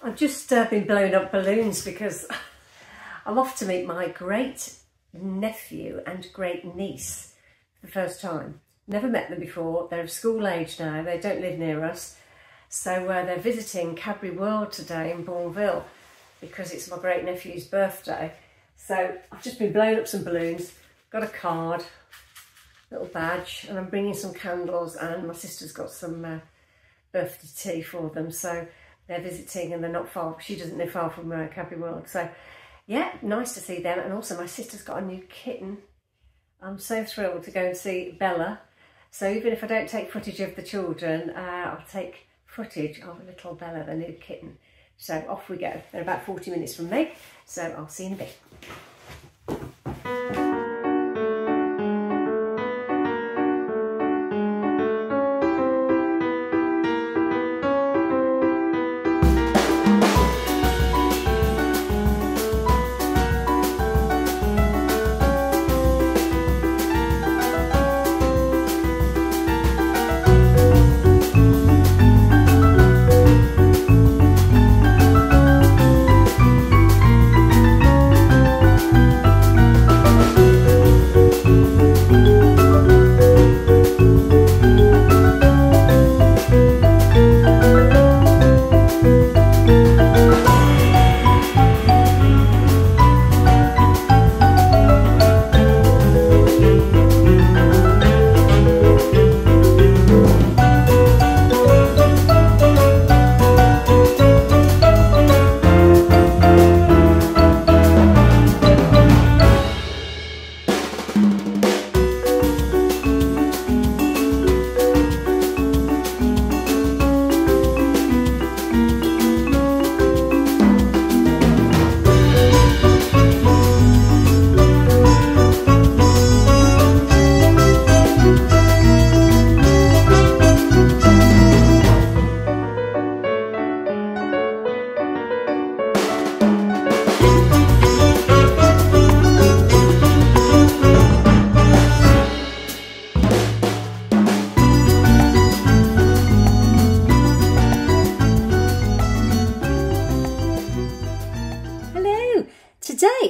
I've just been blowing up balloons because I'm off to meet my great nephew and great niece for the first time. Never met them before. They're of school age now. They don't live near us. So they're visiting Cadbury World today in Bourneville because it's my great nephew's birthday. So I've just been blowing up some balloons, got a card, little badge, and I'm bringing some candles, and my sister's got some birthday tea for them. So they're visiting and they're not far. She doesn't live far from Cadbury World. So yeah, nice to see them. And also my sister's got a new kitten. I'm so thrilled to go and see Bella. So even if I don't take footage of the children, I'll take footage of little Bella, the new kitten. So off we go. They're about 40 minutes from me, so I'll see you in a bit.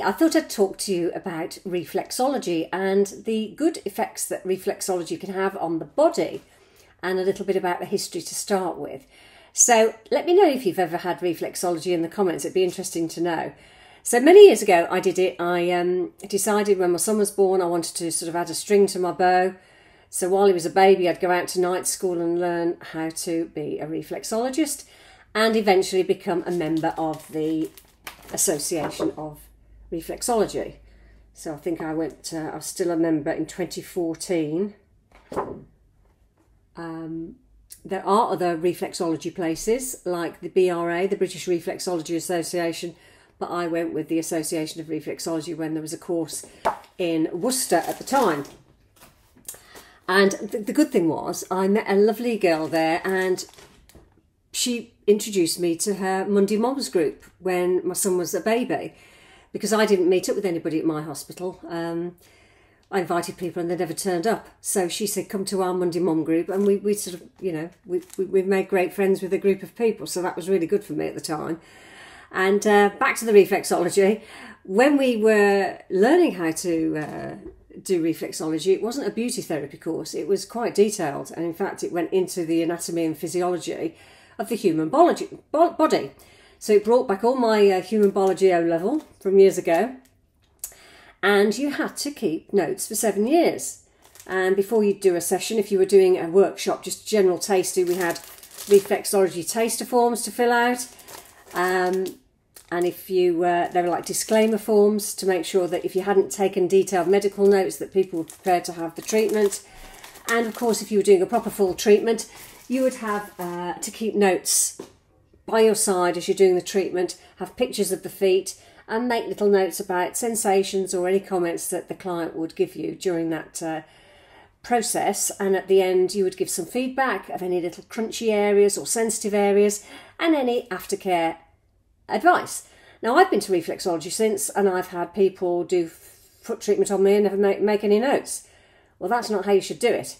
I thought I'd talk to you about reflexology and the good effects that reflexology can have on the body, and a little bit about the history to start with. So let me know if you've ever had reflexology in the comments. It'd be interesting to know. So many years ago I did it. I decided when my son was born I wanted to sort of add a string to my bow. So while he was a baby I'd go out to night school and learn how to be a reflexologist and eventually become a member of the Association of Reflexology. So I think I went, I was still a member in 2014. There are other reflexology places like the BRA, the British Reflexology Association, but I went with the Association of Reflexology when there was a course in Worcester at the time. And the good thing was I met a lovely girl there, and she introduced me to her Monday Moms group when my son was a baby, because I didn't meet up with anybody at my hospital. I invited people and they never turned up. So she said, come to our Monday Mom group, and we sort of, you know, we've made great friends with a group of people. So that was really good for me at the time. And back to the reflexology. When we were learning how to do reflexology, it wasn't a beauty therapy course. It was quite detailed. And in fact, it went into the anatomy and physiology of the human body. So it brought back all my human biology O level from years ago. And you had to keep notes for 7 years. And before you'd do a session, if you were doing a workshop, just general tasting, we had reflexology taster forms to fill out. And if you they were like disclaimer forms to make sure that if you hadn't taken detailed medical notes that people were prepared to have the treatment. And of course, if you were doing a proper full treatment, you would have to keep notes by your side as you're doing the treatment, have pictures of the feet, and make little notes about sensations or any comments that the client would give you during that process. And at the end you would give some feedback of any little crunchy areas or sensitive areas and any aftercare advice. Now I've been to reflexology since, and I've had people do foot treatment on me and never make any notes. Well, that's not how you should do it,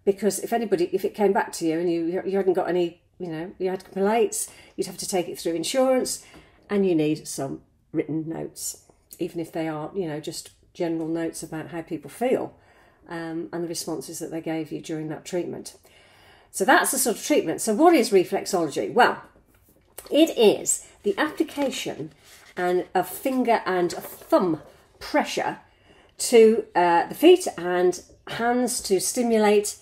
because if it came back to you and you hadn't got any you know, you had complaints, you'd have to take it through insurance, and you need some written notes, even if they are, you know, just general notes about how people feel and the responses that they gave you during that treatment. So that's the sort of treatment. So what is reflexology? Well, it is the application of finger and thumb pressure to the feet and hands to stimulate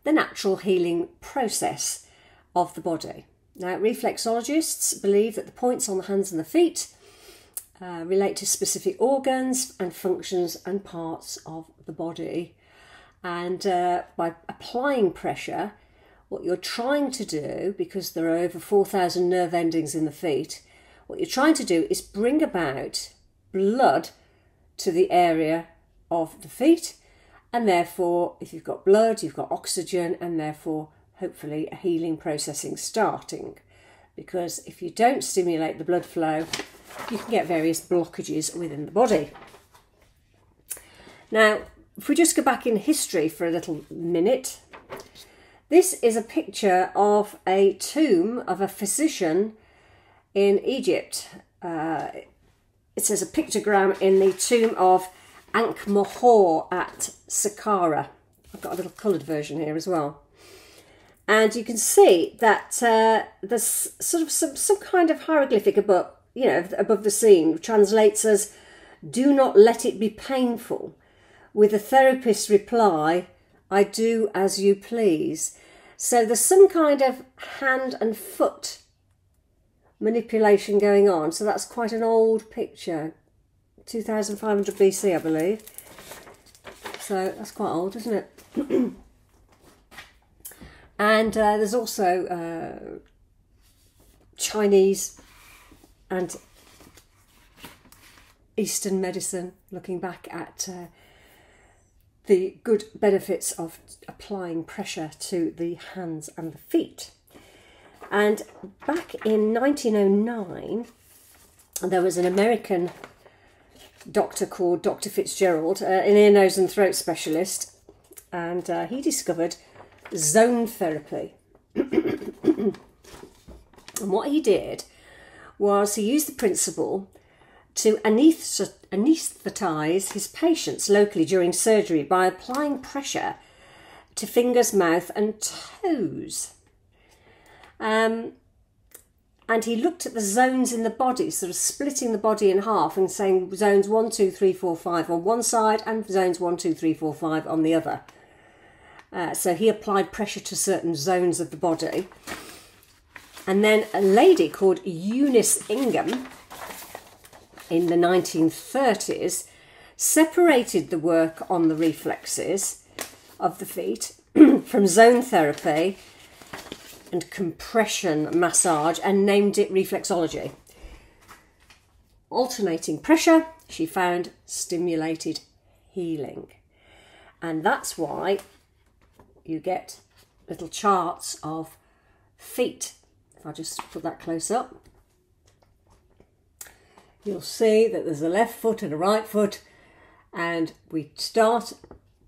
the natural healing process of the body. Now, reflexologists believe that the points on the hands and the feet relate to specific organs and functions and parts of the body. And by applying pressure, what you're trying to do, because there are over 4,000 nerve endings in the feet, what you're trying to do is bring about blood to the area of the feet, and therefore if you've got blood, you've got oxygen, and therefore hopefully a healing processing starting. Because if you don't stimulate the blood flow, you can get various blockages within the body. Now, if we just go back in history for a little minute, this is a picture of a tomb of a physician in Egypt. It says a pictogram in the tomb of Ankh-Mahor at Saqqara. I've got a little coloured version here as well. And you can see that there's sort of some kind of hieroglyphic above, you know, above the scene, translates as "Do not let it be painful," with the therapist's reply, "I do as you please." So there's some kind of hand and foot manipulation going on. So that's quite an old picture, 2500 BC, I believe. So that's quite old, isn't it? And there's also Chinese and Eastern medicine looking back at the good benefits of applying pressure to the hands and the feet. And back in 1909, there was an American doctor called Dr. Fitzgerald, an ear, nose and throat specialist, and he discovered zone therapy. And what he did was he used the principle to anaesthetise his patients locally during surgery by applying pressure to fingers, mouth and toes. And he looked at the zones in the body, sort of splitting the body in half and saying zones 1, 2, 3, 4, 5 on one side and zones 1, 2, 3, 4, 5 on the other. So he applied pressure to certain zones of the body. And then a lady called Eunice Ingham in the 1930s separated the work on the reflexes of the feet from zone therapy and compression massage and named it reflexology. Alternating pressure, she found, stimulated healing. And that's why you get little charts of feet. If I just put that close up, you'll see that there's a left foot and a right foot, and we start,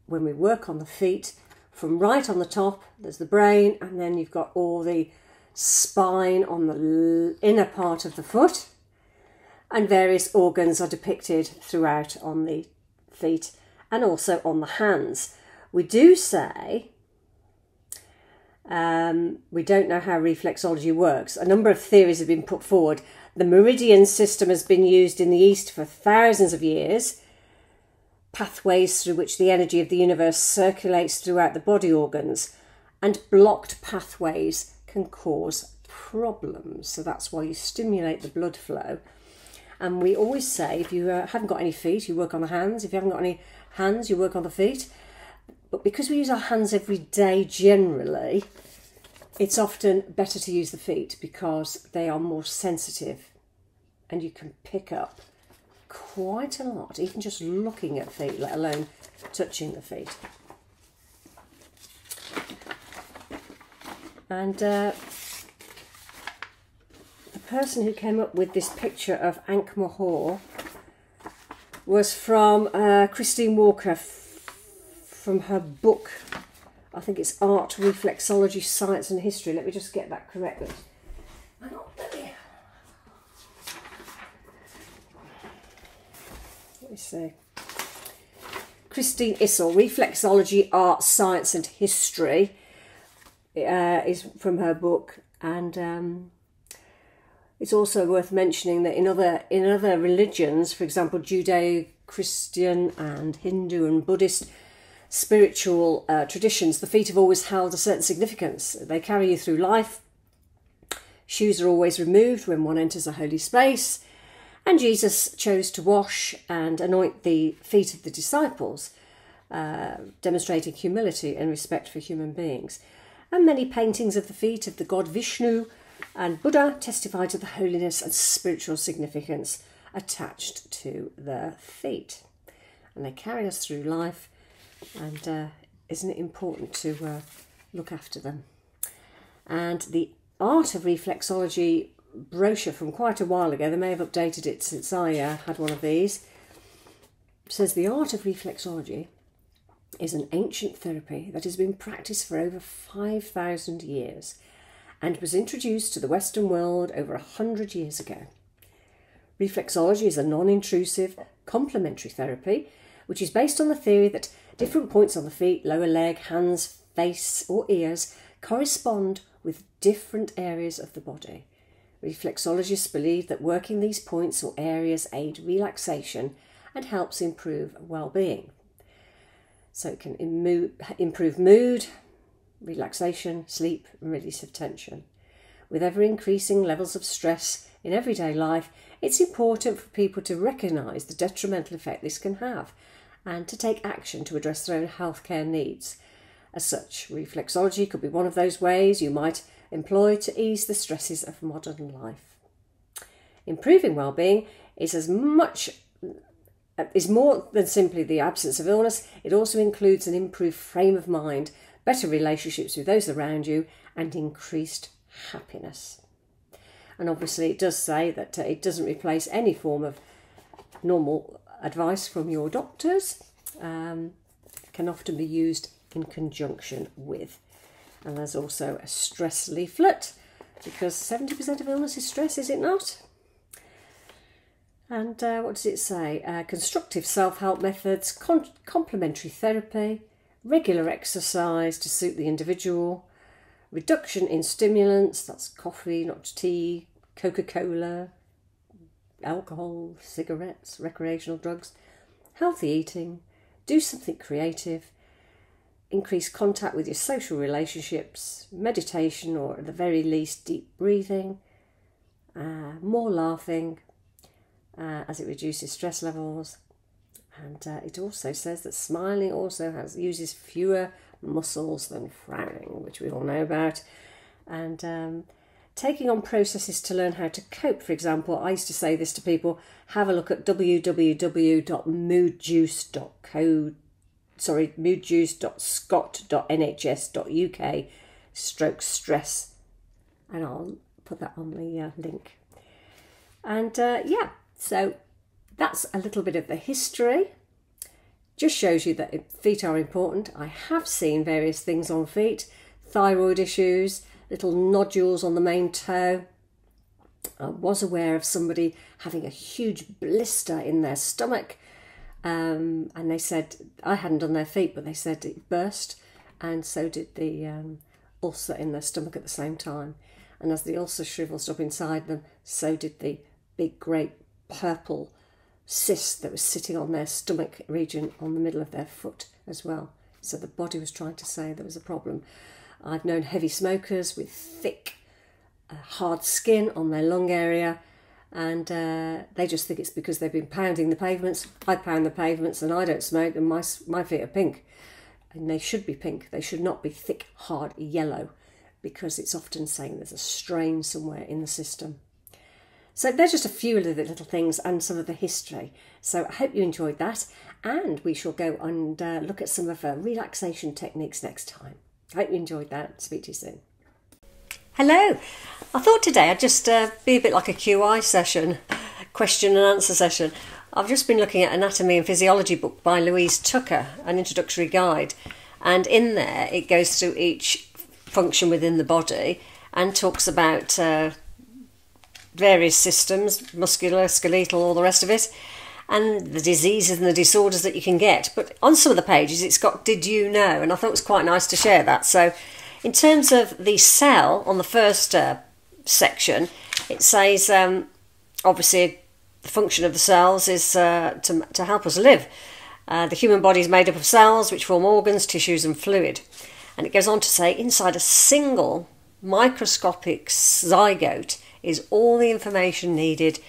when we work on the feet, from right on the top, there's the brain, and then you've got all the spine on the inner part of the foot, and various organs are depicted throughout on the feet and also on the hands. We do say we don't know how reflexology works. A number of theories have been put forward. The meridian system has been used in the East for thousands of years, pathways through which the energy of the universe circulates throughout the body organs, and blocked pathways can cause problems. So that's why you stimulate the blood flow. And we always say, if you haven't got any feet, you work on the hands. If you haven't got any hands, you work on the feet. But because we use our hands every day generally, it's often better to use the feet because they are more sensitive and you can pick up quite a lot, even just looking at feet, let alone touching the feet. And the person who came up with this picture of Ankh-Mahor was from Christine Walker, from her book I think it's Art, Reflexology, Science and History. Let me just get that correct. Hang on, there. Let me see. Christine Issel, Reflexology, Art, Science and History is from her book. And it's also worth mentioning that in other religions, for example, Judeo-Christian and Hindu and Buddhist spiritual traditions, the feet have always held a certain significance. They carry you through life. Shoes are always removed when one enters a holy space. And Jesus chose to wash and anoint the feet of the disciples, demonstrating humility and respect for human beings. And many paintings of the feet of the god Vishnu and Buddha testify to the holiness and spiritual significance attached to the feet. And they carry us through life, and isn't it important to look after them? And the Art of Reflexology brochure from quite a while ago, they may have updated it since I had one of these, says the art of reflexology is an ancient therapy that has been practiced for over 5,000 years and was introduced to the Western world over 100 years ago. Reflexology is a non-intrusive, complementary therapy which is based on the theory that different points on the feet, lower leg, hands, face or ears correspond with different areas of the body. Reflexologists believe that working these points or areas aid relaxation and helps improve well-being. So it can improve mood, relaxation, sleep and release of tension. With ever-increasing levels of stress in everyday life, it's important for people to recognise the detrimental effect this can have and to take action to address their own healthcare needs. As such, reflexology could be one of those ways you might employ to ease the stresses of modern life. Improving well-being is more than simply the absence of illness. It also includes an improved frame of mind, better relationships with those around you, and increased happiness. And obviously it does say that it doesn't replace any form of normal advice from your doctors. It can often be used in conjunction with. And there's also a stress leaflet, because 70% of illness is stress, is it not? And what does it say? Constructive self-help methods, complementary therapy, regular exercise to suit the individual, reduction in stimulants, that's coffee, not tea, Coca-Cola, alcohol, cigarettes, recreational drugs, healthy eating, do something creative, increase contact with your social relationships, meditation or at the very least deep breathing, more laughing as it reduces stress levels. And it also says that smiling also uses fewer muscles than frowning, which we all know about. And taking on processes to learn how to cope. For example, I used to say this to people, have a look at moodjuice.scott.nhs.uk/stress, and I'll put that on the link. And yeah, so that's a little bit of the history. Just shows you that feet are important. I have seen various things on feet, thyroid issues, little nodules on the main toe. I was aware of somebody having a huge blister in their stomach, and they said, I hadn't done their feet, but they said it burst, and so did the ulcer in their stomach at the same time. And as the ulcer shrivels up inside them, so did the big great purple cyst that was sitting on their stomach region on the middle of their foot as well. So the body was trying to say there was a problem. I've known heavy smokers with thick, hard skin on their lung area, and they just think it's because they've been pounding the pavements. I pound the pavements and I don't smoke, and my feet are pink. And they should be pink. They should not be thick, hard yellow, because it's often saying there's a strain somewhere in the system. So they're just a few of the little things and some of the history. So I hope you enjoyed that, and we shall go and look at some of our relaxation techniques next time. I hope you enjoyed that. Speak to you soon. Hello. I thought today I'd just be a bit like a QI session, question and answer session. I've just been looking at Anatomy and Physiology book by Louise Tucker, an introductory guide, And in there, it goes through each function within the body and talks about various systems, muscular, skeletal, all the rest of it, and the diseases and the disorders that you can get. But on some of the pages, it's got "Did you know?" And I thought it was quite nice to share that. So in terms of the cell, on the first section, it says, obviously, the function of the cells is to help us live. The human body is made up of cells which form organs, tissues and fluid. And it goes on to say, inside a single microscopic zygote is all the information needed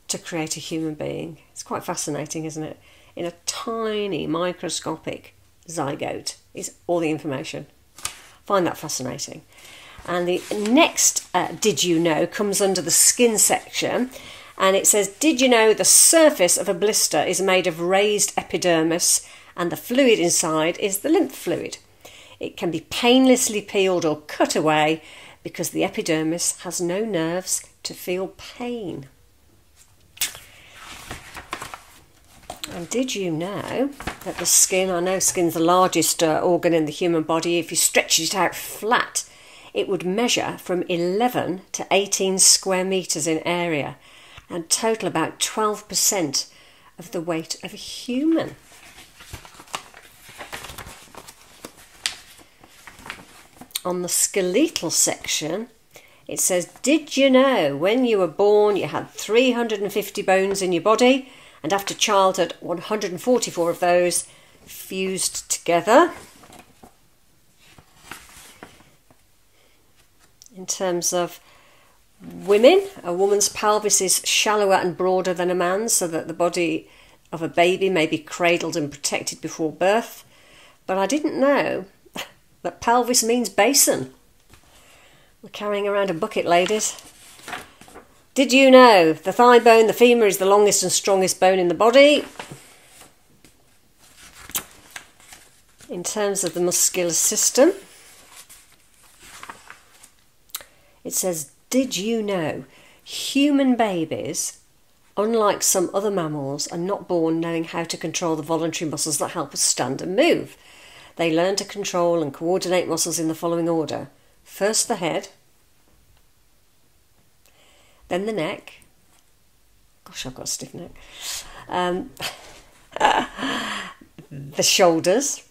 to create a human being. It's quite fascinating, isn't it? In a tiny microscopic zygote is all the information. Find that fascinating. And the next "Did you know?" comes under the skin section, and it says, "Did you know the surface of a blister is made of raised epidermis and the fluid inside is the lymph fluid? It can be painlessly peeled or cut away because the epidermis has no nerves to feel pain." And did you know that the skin, I know skin's the largest organ in the human body, if you stretch it out flat, it would measure from 11 to 18 square metres in area and total about 12% of the weight of a human. On the skeletal section, it says, "Did you know when you were born you had 350 bones in your body, and after childhood 144 of those fused together?" In terms of women, a woman's pelvis is shallower and broader than a man's, so that the body of a baby may be cradled and protected before birth. But I didn't know that pelvis means basin. We're carrying around a bucket, ladies. Did you know the thigh bone, the femur, is the longest and strongest bone in the body? In terms of the muscular system, it says, "Did you know human babies, unlike some other mammals, are not born knowing how to control the voluntary muscles that help us stand and move? They learn to control and coordinate muscles in the following order. First the head, then the neck." Gosh, I've got a stiff neck. The shoulders,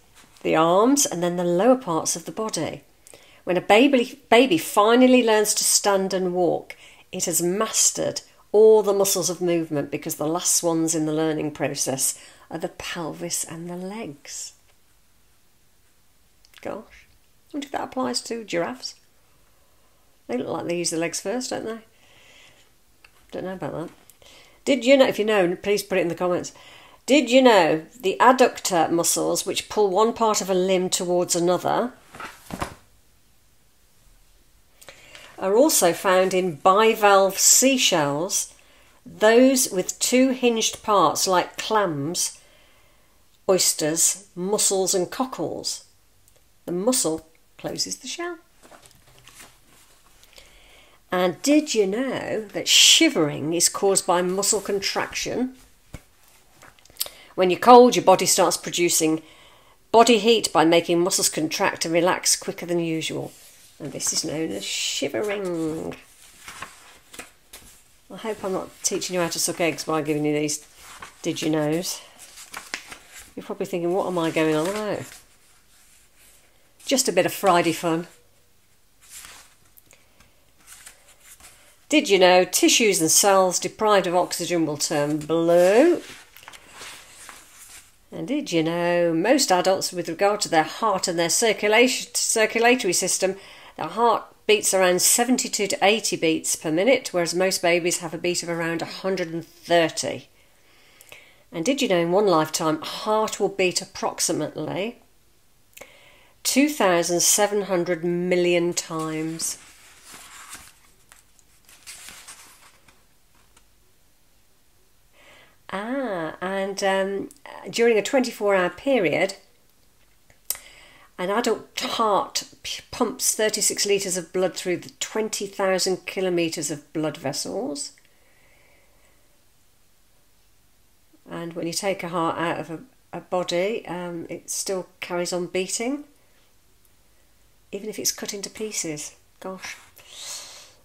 the arms, and then the lower parts of the body. When a baby finally learns to stand and walk, it has mastered all the muscles of movement, because the last ones in the learning process are the pelvis and the legs. Gosh, I wonder if that applies to giraffes. They look like they use the legs first, don't they? Don't know about that. Did you know, if you know, please put it in the comments. Did you know the adductor muscles, which pull one part of a limb towards another, are also found in bivalve seashells, those with two hinged parts like clams, oysters, mussels and cockles? The mussel closes the shell. And did you know that shivering is caused by muscle contraction? When you're cold, your body starts producing body heat by making muscles contract and relax quicker than usual. And this is known as shivering. I hope I'm not teaching you how to suck eggs by giving you these did you knows. You're probably thinking, what am I going on about? Just a bit of Friday fun. Did you know tissues and cells deprived of oxygen will turn blue? And did you know most adults, with regard to their heart and their circulatory system, their heart beats around 72 to 80 beats per minute, whereas most babies have a beat of around 130. And did you know in one lifetime a heart will beat approximately 2,700 million times? And during a 24-hour period, an adult heart pumps 36 litres of blood through the 20,000 kilometres of blood vessels. And when you take a heart out of body, it still carries on beating, even if it's cut into pieces. Gosh.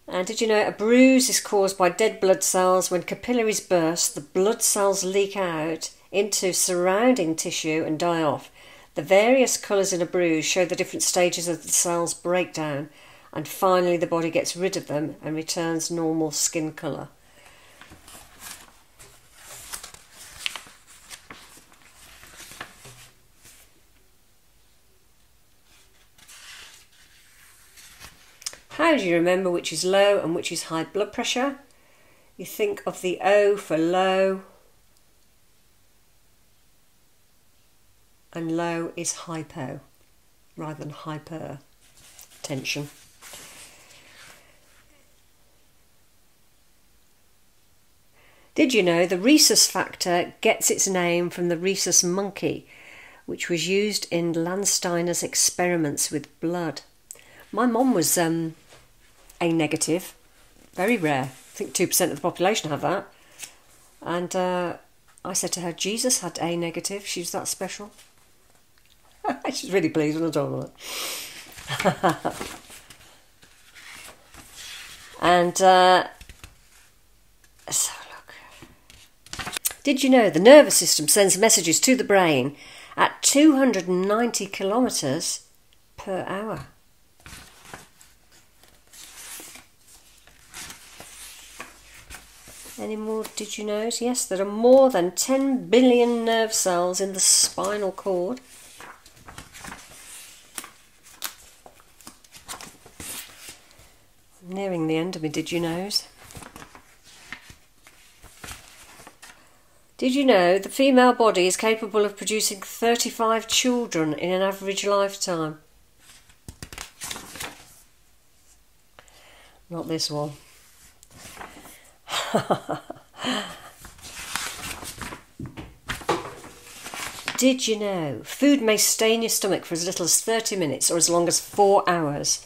And did you know a bruise is caused by dead blood cells? When capillaries burst, the blood cells leak out into surrounding tissue and die off. The various colours in a bruise show the different stages of the cell's breakdown, and finally the body gets rid of them and returns normal skin colour. How do you remember which is low and which is high blood pressure? You think of the O for low, and low is hypo rather than hypertension. Did you know the rhesus factor gets its name from the rhesus monkey, which was used in Landsteiner's experiments with blood? My mum was A negative, very rare. I think 2% of the population have that. And I said to her, Jesus had A negative. She was that special. She's really pleased when I told her that. And let's have a look. Did you know the nervous system sends messages to the brain at 290 kilometres per hour? Any more did you knows? Yes, there are more than 10 billion nerve cells in the spinal cord. I'm nearing the end of me did you knows. Did you know the female body is capable of producing 35 children in an average lifetime? Not this one. Did you know food may stay in your stomach for as little as 30 minutes or as long as 4 hours,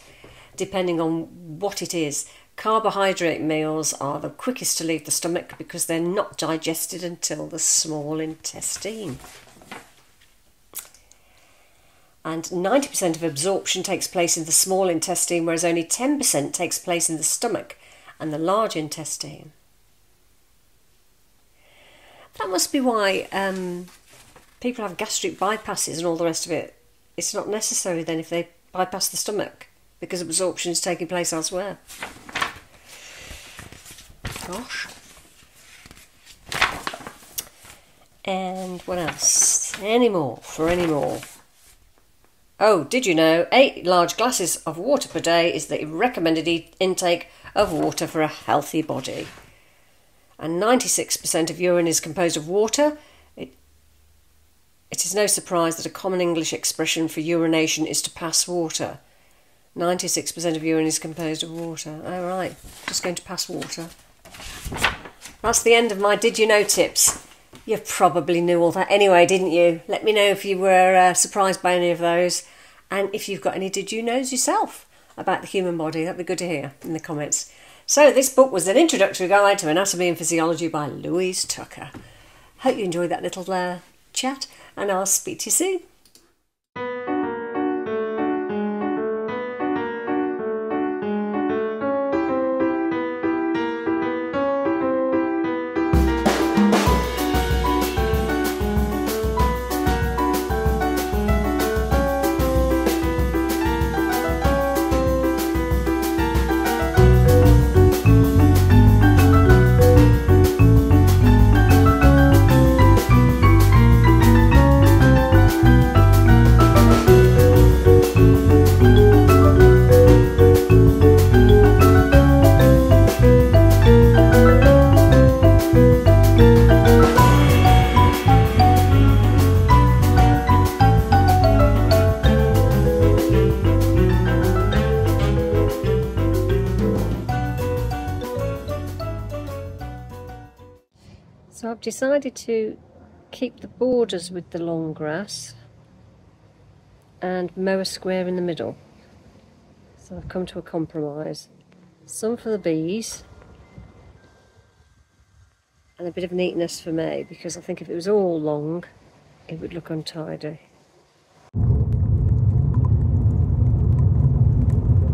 depending on what it is? Carbohydrate meals are the quickest to leave the stomach because they're not digested until the small intestine. And 90% of absorption takes place in the small intestine, whereas only 10% takes place in the stomach and the large intestine. That must be why people have gastric bypasses and all the rest of it. It's not necessary then if they bypass the stomach, because absorption is taking place elsewhere. Gosh. And what else? Any more? For any more? Oh, did you know 8 large glasses of water per day is the recommended intake of water for a healthy body? And 96% of urine is composed of water. It is no surprise that a common English expression for urination is to pass water. 96% of urine is composed of water. All right, just going to pass water. That's the end of my Did You Know tips. You probably knew all that anyway, didn't you? Let me know if you were surprised by any of those, and if you've got any Did You Knows yourself about the human body. That'd be good to hear in the comments. So this book was an introductory guide to anatomy and physiology by Louise Tucker. Hope you enjoyed that little chat, and I'll speak to you soon. So I've decided to keep the borders with the long grass and mow a square in the middle. So I've come to a compromise. Some for the bees and a bit of neatness for me, because I think if it was all long it would look untidy.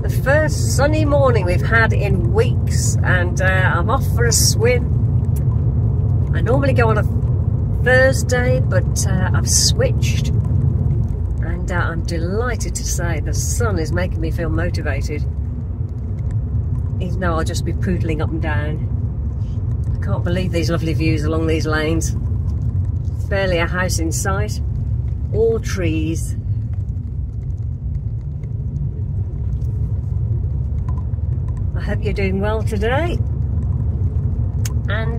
The first sunny morning we've had in weeks, and I'm off for a swim. I normally go on a Thursday, but I've switched, and I'm delighted to say the sun is making me feel motivated, even though I'll just be poodling up and down. I can't believe these lovely views along these lanes. Barely a house in sight, all trees. I hope you're doing well today, and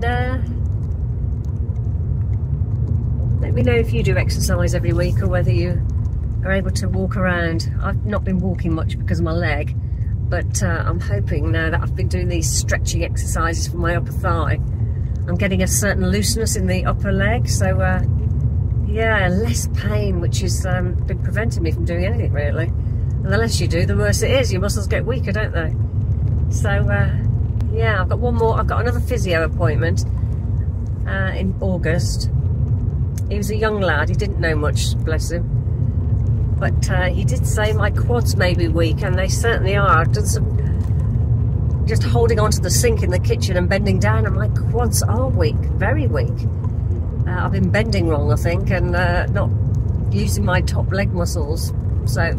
let me know if you do exercise every week, or whether you are able to walk around. I've not been walking much because of my leg, but I'm hoping now that I've been doing these stretching exercises for my upper thigh, I'm getting a certain looseness in the upper leg, so yeah, less pain, which has been preventing me from doing anything really. And the less you do, the worse it is. Your muscles get weaker, don't they? So yeah, I've got one more. I've got another physio appointment in August. He was a young lad, he didn't know much, bless him, but he did say my quads may be weak, and they certainly are. I've done some just holding onto the sink in the kitchen and bending down, and my quads are weak, very weak. I've been bending wrong, I think, and not using my top leg muscles, so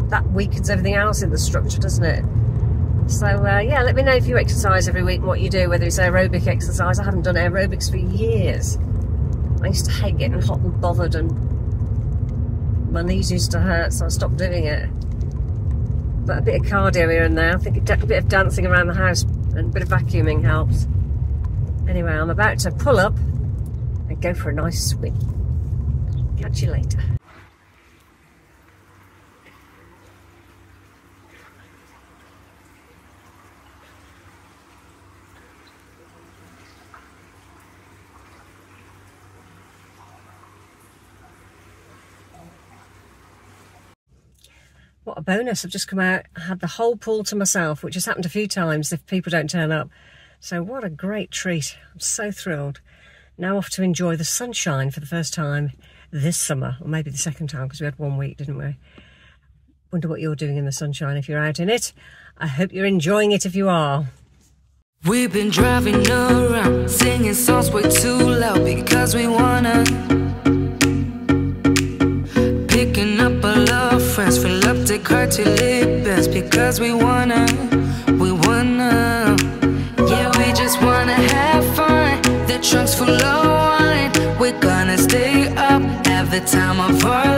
that weakens everything else in the structure, doesn't it? So yeah, let me know if you exercise every week and what you do, whether it's aerobic exercise. I haven't done aerobics for years. I used to hate getting hot and bothered, and my knees used to hurt, so I stopped doing it. But a bit of cardio here and there. I think a bit of dancing around the house and a bit of vacuuming helps. Anyway, I'm about to pull up and go for a nice swim. Catch you later. What a bonus, I've just come out, I had the whole pool to myself, which has happened a few times if people don't turn up. So what a great treat, I'm so thrilled. Now off to enjoy the sunshine for the first time this summer, or maybe the second time, because we had 1 week, didn't we? Wonder what you're doing in the sunshine if you're out in it. I hope you're enjoying it if you are. We've been driving around, singing songs way too loud because we wanna. Picking up our love friends, fill up the car till it bends because we wanna. Yeah, we just wanna have fun. The trunk's full of wine. We're gonna stay up, have the time of our